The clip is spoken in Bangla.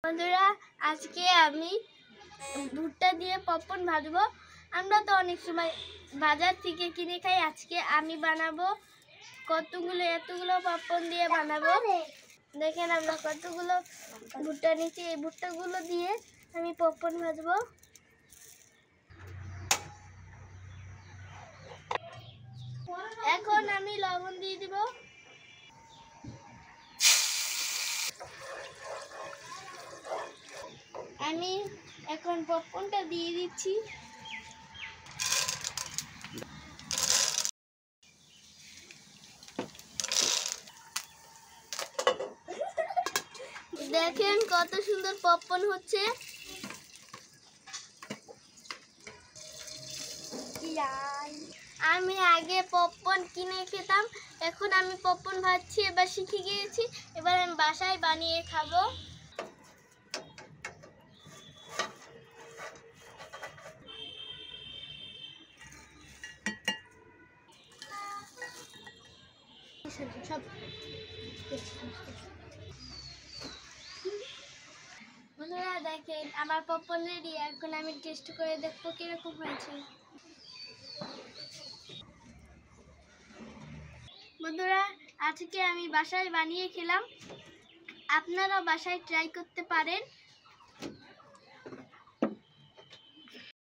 বন্ধুরা, আজকে আমি ভুট্টা দিয়ে পপকর্ন ভাজবো। আমরা তো অনেক সময় বাজার থেকে কিনে খাই। আজকে আমি বানাবো এতগুলো পপকর্ন দিয়ে বানাবো। দেখেন আমরা কতগুলো ভুট্টা নিচ্ছি। এই ভুট্টাগুলো দিয়ে আমি পপকর্ন ভাজবো। এখন আমি লবণ দিয়ে দিব। আমি এখন পপকর্নটা দিয়ে দিচ্ছি। দেখেন কত সুন্দর পপকর্ন হচ্ছে। আমি আগে পপকর্ন কিনে খেতাম, এখন আমি পপকর্ন ভাজছি। এবার শিখে গিয়েছি, এবার আমি বাসায় বানিয়ে খাবো। বন্ধুরা দেখেন আমার পপকর্ন রেডি। এখন আমি টেস্ট করে দেখবো কিরকম হয়েছে। বন্ধুরা, আজকে আমি বাসায় বানিয়ে খেলাম, আপনারা বাসায় ট্রাই করতে পারেন।